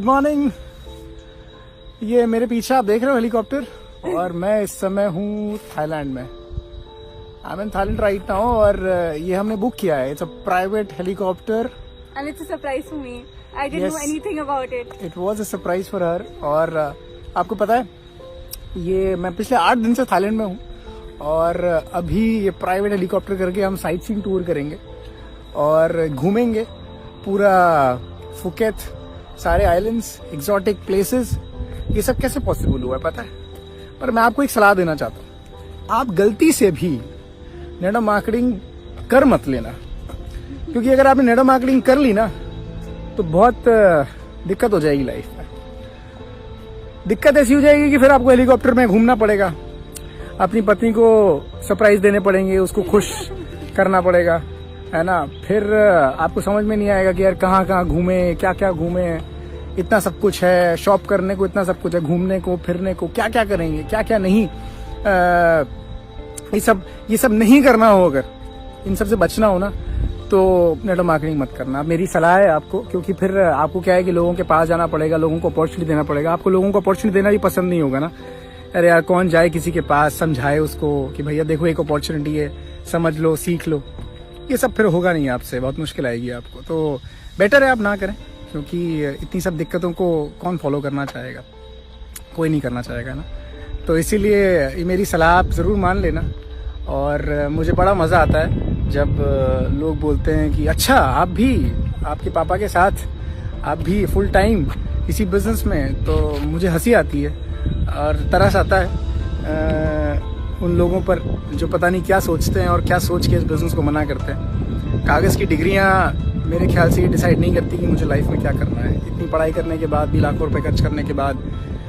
Good morning. ये मेरे पीछे आप देख रहे हो हेलीकॉप्टर, और मैं इस समय हूँ थाईलैंड में। I am in Thailand right now, और ये हमने बुक किया है। It's a private helicopter And it's a surprise for me. I didn't know anything about it. It was a surprise for her. और आपको पता है, ये मैं पिछले 8 दिन से थाईलैंड में हूँ, और अभी ये प्राइवेट हेलीकॉप्टर करके हम साइट सीइंग टूर करेंगे और घूमेंगे पूरा फुकेत, सारे आइलैंड्स, एग्जॉटिक प्लेसेस। ये सब कैसे पॉसिबल हुआ है पता है? पर मैं आपको एक सलाह देना चाहता हूँ, आप गलती से भी नेटवर्क मार्केटिंग कर मत लेना, क्योंकि अगर आपने नेटवर्क मार्केटिंग कर ली ना तो बहुत दिक्कत हो जाएगी लाइफ में। दिक्कत ऐसी हो जाएगी कि फिर आपको हेलीकॉप्टर में घूमना पड़ेगा, अपनी पत्नी को सरप्राइज देने पड़ेंगे, उसको खुश करना पड़ेगा, है ना। फिर आपको समझ में नहीं आएगा कि यार कहाँ कहाँ घूमे, क्या क्या घूमे। इतना सब कुछ है, शॉप करने को इतना सब कुछ है, घूमने को, फिरने को, क्या क्या करेंगे, क्या क्या नहीं। ये सब नहीं करना हो, अगर इन सब से बचना हो ना, तो नेटवर्क मार्केटिंग मत करना। मेरी सलाह है आपको, क्योंकि फिर आपको क्या है कि लोगों के पास जाना पड़ेगा, लोगों को अपॉर्चुनिटी देना पड़ेगा। आपको लोगों को अपॉर्चुनिटी देना भी पसंद नहीं होगा ना। अरे यार कौन जाए किसी के पास, समझाए उसको कि भैया देखो एक अपॉर्चुनिटी है, समझ लो, सीख लो। ये सब फिर होगा नहीं आपसे, बहुत मुश्किल आएगी आपको। तो बेटर है आप ना करें, क्योंकि इतनी सब दिक्कतों को कौन फॉलो करना चाहेगा, कोई नहीं करना चाहेगा ना। तो इसीलिए ये मेरी सलाह आप ज़रूर मान लेना। और मुझे बड़ा मज़ा आता है जब लोग बोलते हैं कि अच्छा आप भी, आपके पापा के साथ आप भी फुल टाइम इसी बिज़नेस में, तो मुझे हंसी आती है और तरस आता है उन लोगों पर जो पता नहीं क्या सोचते हैं और क्या सोच के इस बिज़नेस को मना करते हैं। कागज़ की डिग्रियां मेरे ख्याल से ये डिसाइड नहीं करती कि मुझे लाइफ में क्या करना है। इतनी पढ़ाई करने के बाद भी, लाखों रुपए खर्च करने के बाद,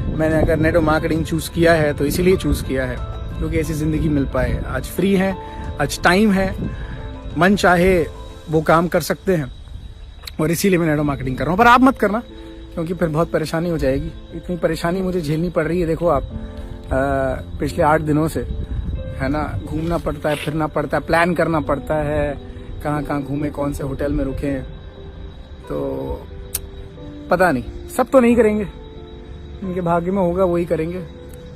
मैंने अगर नेटवर्क मार्केटिंग चूज़ किया है तो इसीलिए चूज़ किया है क्योंकि ऐसी ज़िंदगी मिल पाए। आज फ्री है, आज टाइम है, मन चाहे वो काम कर सकते हैं, और इसीलिए मैं नेटवर्क मार्केटिंग कर रहा हूँ। पर आप मत करना, क्योंकि फिर बहुत परेशानी हो जाएगी। इतनी परेशानी मुझे झेलनी पड़ रही है, देखो आप, पिछले 8 दिनों से, है ना। घूमना पड़ता है, फिरना पड़ता है, प्लान करना पड़ता है, कहाँ कहाँ घूमे, कौन से होटल में रुके। तो पता नहीं, सब तो नहीं करेंगे, इनके भाग्य में होगा वही करेंगे।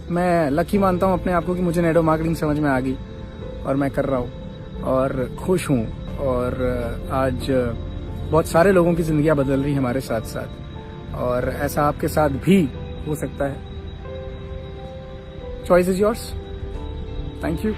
मैं लकी मानता हूँ अपने आप को कि मुझे नेटवर्क मार्केटिंग समझ में आ गई और मैं कर रहा हूँ और खुश हूँ। और आज बहुत सारे लोगों की जिंदगियां बदल रही हैं हमारे साथ साथ, और ऐसा आपके साथ भी हो सकता है। Choice is yours. Thank you.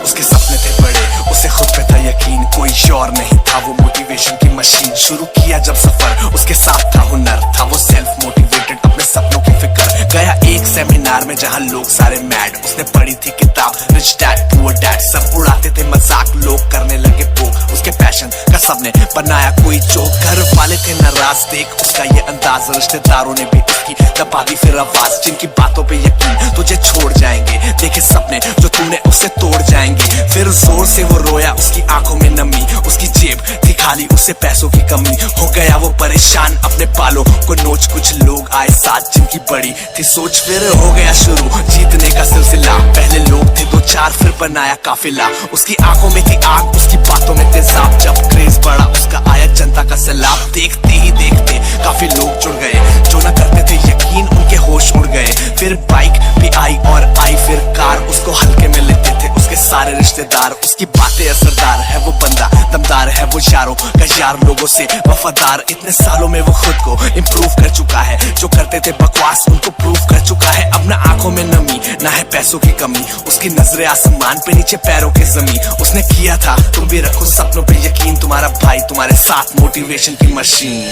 उसके सपने थे बड़े, उसे खुद पे था यकीन, कोई और नहीं था वो मोटिवेशन की मशीन। शुरू किया जब सफर, उसके साथ था हुनर, था वो सेल्फ मोटिवेटेड, अपने सपनों की फिक्र। गया एक सेमिनार में जहां लोग सारे मैड, उसने पढ़ी थी किताब रिच डैड पुअर डैड। सब उड़ाते थे मजाक, लोग करने लगे पोक उसके पैशन का, सबने बनाया कोई जोक। घर वाले थे नाराज देख उसका ये अंदाज, रिश्तेदारों ने भी उसकी दबा दी फिर आवाज। जिनकी बातों पे यकीन तुझे छोड़ जाएंगे, देखे सपने जो तूने उससे तोड़ जाएंगे। फिर जोर से वो रोया, उसकी आंखों में नमी, उसकी जेब थी खाली, उससे पैसों की कमी। हो गया वो परेशान, अपने बालों को नोच। कुछ लोग आए साथ जिनकी बड़ी थी सोच, फिर हो गया शुरू जीतने का सिलसिला। पहले लोग थे 2-4, फिर बनाया काफिला। उसकी आंखों में थी आग, उसकी बातों में तेजाब। जब क्रेज बढ़ा उसका, आया जनता का सैलाब। देखते ही देखते काफी लोग जुड़ गए, जो न करते थे यकीन उनके होश उड़ गए। फिर बाइक भी आई और आई फिर कार, उसको हल्के में लेते थे उसके सारे रिश्तेदार। उसकी बातें असरदार है वो बंदा, दमदार है वो यारों का यार, लोगों से वफादार। इतने सालों में वो खुद को इम्प्रूव कर चुका है, जो करते थे बकवास उनको प्रूव कर चुका है। अब ना आंखों में नमी, ना है पैसों की कमी, उसकी नजरें आसमान पे, नीचे पैरों के जमीन। उसने किया था तुम भी रखो सपनों पे यकीन, तुम्हारा भाई तुम्हारे साथ मोटिवेशन की मशीन।